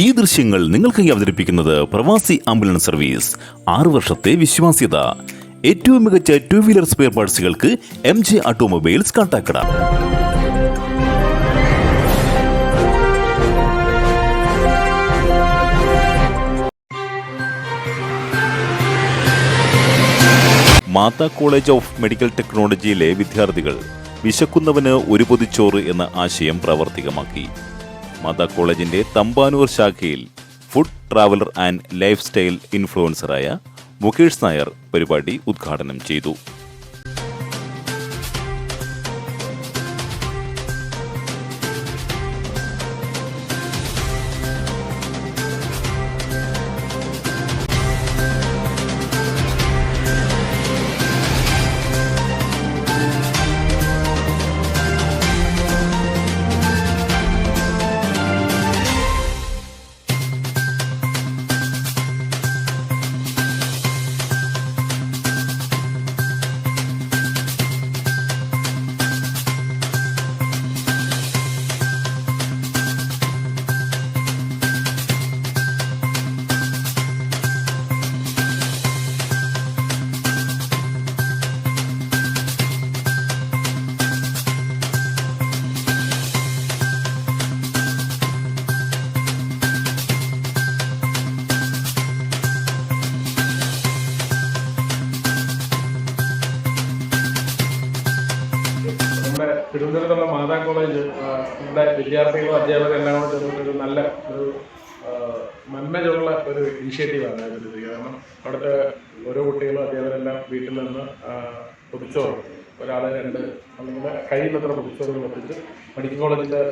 ഈ ദൃശ്യങ്ങൾ നിങ്ങൾക്കായി അവതരിപ്പിക്കുന്നത് പ്രവാസി ആംബുലൻസ് സർവീസ്. 6 വർഷത്തെ വിശ്വാസ്യത. ഏറ്റവും മികച്ച 2 വീലർ സ്പെയർ പാർട്സുകൾക്ക് MJ automobiles Kattakkada. Matha college of medical ടെക്നോളജിയിലെ വിദ്യാർത്ഥികൾ വിശക്കുന്നവന് ഒരു പൊതിച്ചോറ് എന്ന ആശയം പ്രാവർത്തികമാക്കി. മാതാ കോളേജിന്റെ തമ്പാനൂർ ശാഖയിൽ food traveller and lifestyle ഇൻഫ്ലുവൻസറായ മുകേഷ് നായർ പരിപാടി ഉദ്ഘാടനം ചെയ്തു. തിരുവനന്തപുരത്തുള്ള മാതാ കോളേജ് നമ്മുടെ വിദ്യാർത്ഥികളും അധ്യാപകരും എല്ലാം കൂടെ ചേർന്നിട്ടൊരു നല്ല ഒരു നന്മയുള്ള ഒരു ഇനിഷ്യേറ്റീവാണ് ഇതിൽ. കാരണം അവിടുത്തെ ഓരോ കുട്ടികളും അധ്യാപകരെല്ലാം വീട്ടിൽ നിന്ന് പൊതിച്ചോറ് ഒരാളെ 2 അല്ലെങ്കിൽ കഴിയുന്നത്ര പൊതിച്ചോറുകൾ എത്തിച്ച് മെഡിക്കൽ കോളേജിൻ്റെ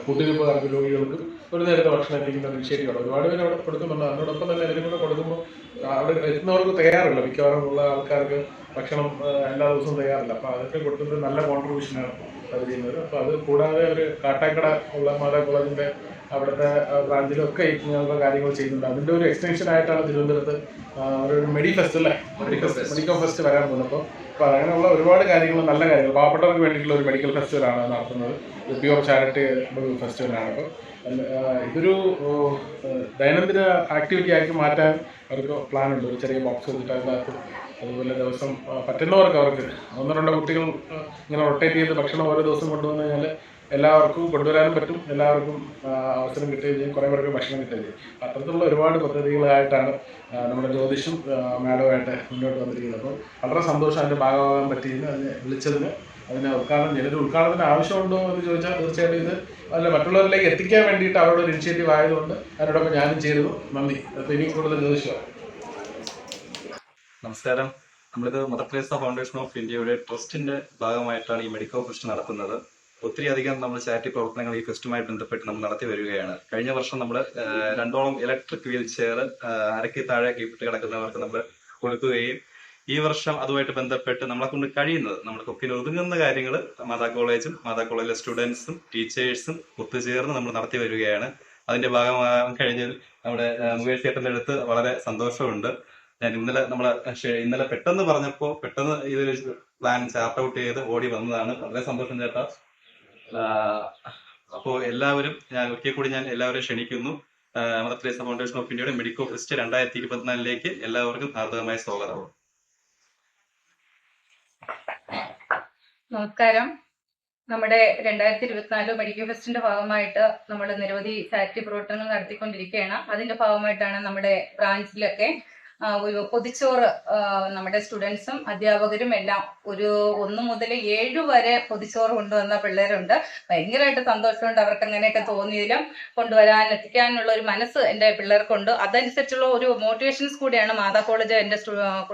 കൂട്ടിരിപ്പുകാർക്ക് രോഗികൾക്ക് ഒരു നേരത്തെ ഭക്ഷണം എത്തിക്കുന്ന ഒരു ഇനിഷ്യേറ്റീവാണ്. ഒരുപാട് പേര് അവിടെ കൊടുക്കുന്നുണ്ട്. അതിനോടൊപ്പം തന്നെ ഇതിനും കൂടെ കൊടുക്കുമ്പോൾ അവിടെ എത്തുന്നവർക്ക് തയ്യാറില്ല. മിക്കവാറും ഉള്ള ആൾക്കാർക്ക് ഭക്ഷണം എല്ലാ ദിവസവും തയ്യാറില്ല. അപ്പോൾ അതൊക്കെ കൊടുക്കുന്നത് നല്ല കോൺട്രിബ്യൂഷനാണ് അത് ചെയ്യുന്നത്. അപ്പോൾ അത് കൂടാതെ ഒരു കാട്ടാക്കട ഉള്ള മാതാ കോളേജിൻ്റെ അവിടുത്തെ ബ്രാഞ്ചിലൊക്കെ ഇങ്ങനെയുള്ള കാര്യങ്ങൾ ചെയ്യുന്നുണ്ട്. അതിൻ്റെ ഒരു എക്സ്റ്റൻഷൻ ആയിട്ടാണ് തിരുവനന്തപുരത്ത് ഒരു മെഡിക്കൽ ഫെസ്റ്റ് വരാൻ പോകുന്നത്. അപ്പോൾ അങ്ങനെയുള്ള ഒരുപാട് കാര്യങ്ങൾ, നല്ല കാര്യങ്ങൾ, പാവപ്പെട്ടവർക്ക് വേണ്ടിയിട്ടുള്ള ഒരു മെഡിക്കൽ ഫെസ്റ്റിവലാണ് നടത്തുന്നത്. പ്യുവർ ചാരിറ്റി ഫെസ്റ്റിവലാണ്. അപ്പോൾ ഇതൊരു ദൈനംദിന ആക്ടിവിറ്റി ആക്കി മാറ്റാൻ അവർക്ക് പ്ലാനുണ്ട്. ഒരു ചെറിയ ബോക്സ് വെച്ചിട്ട് അതിനകത്ത് അതുപോലെ ദിവസം പറ്റുന്നവർക്ക് അവർക്ക് 1-2 കുട്ടികൾ ഇങ്ങനെ റൊട്ടേറ്റ് ചെയ്ത് ഭക്ഷണം ഓരോ ദിവസം കൊണ്ടുവന്നു കഴിഞ്ഞാൽ എല്ലാവർക്കും കൊണ്ടുവരാനും പറ്റും, എല്ലാവർക്കും അവസരം കിട്ടുകയും ചെയ്യും, കുറേ പേർക്ക് ഭക്ഷണം കിട്ടുകയും ചെയ്യും. അത്തരത്തിലുള്ള ഒരുപാട് പദ്ധതികളായിട്ടാണ് നമ്മുടെ ജ്യോതിഷും മാഡവുമായിട്ട് മുന്നോട്ട് വന്നിരിക്കുന്നത്. അപ്പോൾ വളരെ സന്തോഷം അതിൻ്റെ ഭാഗമാകാൻ പറ്റിയതിന്, അതിനെ വിളിച്ചതിന്, അതിനെ ഉദ്ഘാടനം ചെയ്തതിന്. ഉദ്ഘാടനത്തിന് ആവശ്യമുണ്ടോ എന്ന് ചോദിച്ചാൽ തീർച്ചയായിട്ടും ഇത് അതിൽ മറ്റുള്ളവരിലേക്ക് എത്തിക്കാൻ വേണ്ടിയിട്ട് അവരുടെ ഒരു ഇനിഷ്യേറ്റീവ് ആയതുകൊണ്ട് അതിനോടൊപ്പം ഞാനും ചെയ്തു. നന്ദി. അപ്പോൾ ഇനി കൂടുതൽ ജ്യോതിഷമാണ്. നമസ്കാരം. നമ്മളിത് മദർ തെരേസ ഫൗണ്ടേഷൻ ഓഫ് ഇന്ത്യയുടെ ട്രസ്റ്റിന്റെ ഭാഗമായിട്ടാണ് ഈ മെഡിക്കൽ ഫെസ്റ്റ് നടത്തുന്നത്. ഒത്തിരി അധികം നമ്മൾ ചാരിറ്റി പ്രവർത്തനങ്ങൾ ഈ ഫെസ്റ്റുമായി ബന്ധപ്പെട്ട് നമ്മൾ നടത്തി വരികയാണ്. കഴിഞ്ഞ വർഷം നമ്മൾ 2ഓളം ഇലക്ട്രിക് വീൽ ചെയർ അരയ്ക്ക് താഴെ കീപ്പിട്ട് കിടക്കുന്നവർക്ക് നമ്മൾ കൊടുക്കുകയും ഈ വർഷം അതുമായിട്ട് ബന്ധപ്പെട്ട് നമ്മളെ കൊണ്ട് കഴിയുന്നത്, നമ്മുടെ കൊക്കിന് ഒതുങ്ങുന്ന കാര്യങ്ങൾ മാതാ കോളേജിലെ സ്റ്റുഡൻസും ടീച്ചേഴ്സും ഒത്തുചേർന്ന് നമ്മൾ നടത്തി വരികയാണ്. അതിന്റെ ഭാഗമാകാൻ കഴിഞ്ഞതിൽ നമ്മുടെ മുകേഷ് ചേട്ടന്റെ അടുത്ത് വളരെ സന്തോഷമുണ്ട്. ഞാൻ ഇന്നലെ പെട്ടെന്ന് പറഞ്ഞപ്പോൾ പെട്ടെന്ന് ഇതൊരു പ്ലാൻ ചാർട്ട് ഔട്ട് ചെയ്ത് ഓടി വന്നതാണ്. വളരെ സന്തോഷം ചേട്ടാ. അപ്പോൾ എല്ലാവരും ഒരിക്കൽ കൂടി ഞാൻ എല്ലാവരും ക്ഷണിക്കുന്നു. മദർ തെരേസ ഫൗണ്ടേഷൻ ഓഫ് ഇന്ത്യയുടെ മെഡിക്കൽ ഫെസ്റ്റ് 2024 എല്ലാവർക്കും ഹാർദവമായ സ്വാഗതം. നമസ്കാരം. നമ്മുടെ 2024 മെഡിക്കൽ ഫെസ്റ്റിന്റെ ഭാഗമായിട്ട് നമ്മൾ നിരവധി ചാരിറ്റി പ്രവർത്തനങ്ങൾ നടത്തിക്കൊണ്ടിരിക്കുകയാണ്. അതിന്റെ ഭാഗമായിട്ടാണ് നമ്മുടെ ബ്രാഞ്ചിലൊക്കെ ഒരു പൊതിച്ചോറ് നമ്മുടെ സ്റ്റുഡൻസും അധ്യാപകരും എല്ലാം ഒരു 1 മുതൽ 7 വരെ പൊതിച്ചോറ് കൊണ്ടുവന്ന പിള്ളേരുണ്ട്. ഭയങ്കരമായിട്ട് സന്തോഷമുണ്ട്. അവർക്ക് അങ്ങനെയൊക്കെ തോന്നിയതിലും എത്തിക്കാനുള്ള ഒരു മനസ്സ് എൻ്റെ പിള്ളേർക്കുണ്ട്. അതനുസരിച്ചുള്ള ഒരു മോട്ടിവേഷൻസ് കൂടിയാണ് മാതാ കോളേജ് എൻ്റെ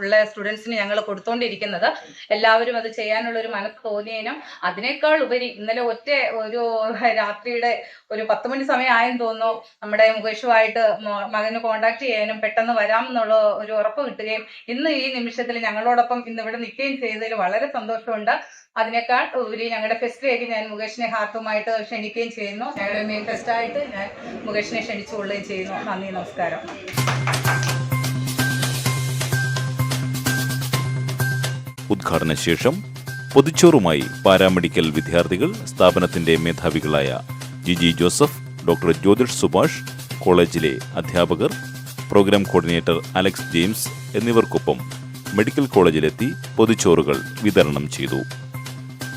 ഉള്ള സ്റ്റുഡൻസിന് ഞങ്ങൾ കൊടുത്തുകൊണ്ടിരിക്കുന്നത്. എല്ലാവരും അത് ചെയ്യാനുള്ള ഒരു മനസ്സ് തോന്നിയതിനും അതിനേക്കാൾ ഉപരി ഇന്നലെ ഒരു രാത്രിയുടെ ഒരു 10 മണി സമയം ആയെന്ന് തോന്നുന്നു നമ്മുടെ മുകേഷുമായിട്ട് മകന് കോണ്ടാക്ട് ചെയ്യാനും പെട്ടെന്ന് വരാമെന്നുള്ള ഒരു ഉറപ്പ് കിട്ടുകയും ഇന്ന് ഈ നിമിഷത്തിൽ ഞങ്ങളോടൊപ്പം ഇന്ന് ഇവിടെ നിൽക്കുകയും ചെയ്തതിൽ വളരെ സന്തോഷമുണ്ട്. അതിനേക്കാൾ ഉപരി ഞങ്ങളുടെ ഫെസ്റ്റിലേക്ക് ഞാൻ മുകേഷിനെ ഹാർട്ടുമായിട്ട് ക്ഷണിക്കുകയും ചെയ്യുന്നു. ഞങ്ങളുടെ മെയിൻ ഫെസ്റ്റായിട്ട് ഞാൻ മുകേഷിനെ ക്ഷണിച്ചുകൊള്ളുകയും ചെയ്യുന്നു. നന്ദി, നമസ്കാരം. ഉദ്ഘാടന ശേഷം പൊതിച്ചോറുമായി പാരാമെഡിക്കൽ വിദ്യാർത്ഥികൾ, സ്ഥാപനത്തിന്റെ മേധാവികളായ ജിജി ജോസഫ്, ഡോക്ടർ ജ്യോതിഷ് സുഭാഷ്, കോളേജിലെ അധ്യാപകർ, പ്രോഗ്രാം കോർഡിനേറ്റർ അലക്സ് ജെയിംസ് എന്നിവർക്കൊപ്പം മെഡിക്കൽ കോളേജിലെത്തി പൊതിച്ചോറുകൾ വിതരണം ചെയ്തു.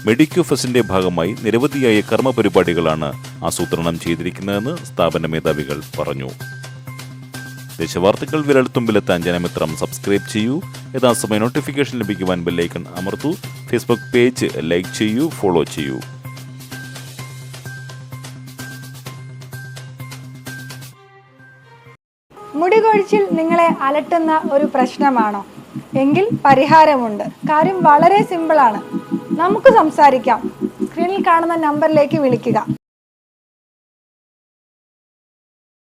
മെഡിക്യു ഫെസ്റ്റിന്റെ ഭാഗമായി നിരവധിയായ കർമ്മപരിപാടികളാണ് ആസൂത്രണം ചെയ്തിരിക്കുന്നതെന്ന് സ്ഥാപന മേധാവികൾ പറഞ്ഞു. ദേശവാർത്തകൾ വിരൽത്തുമ്പിലെത്താൻ ജനമിത്രം സബ്സ്ക്രൈബ് ചെയ്യൂ. യഥാസമയം നോട്ടിഫിക്കേഷൻ ലഭിക്കുവാൻ ബെല്ലൈക്കൺ അമർത്തൂ. ഫേസ്ബുക്ക് പേജ് ലൈക്ക് ചെയ്യൂ, ഫോളോ ചെയ്യൂ. മുടികൊഴിച്ചിൽ നിങ്ങളെ അലട്ടുന്ന ഒരു പ്രശ്നമാണോ? എങ്കിൽ പരിഹാരമുണ്ട്. കാര്യം വളരെ സിമ്പിളാണ്. നമുക്ക് സംസാരിക്കാം. സ്ക്രീനിൽ കാണുന്ന നമ്പറിലേക്ക് വിളിക്കുക.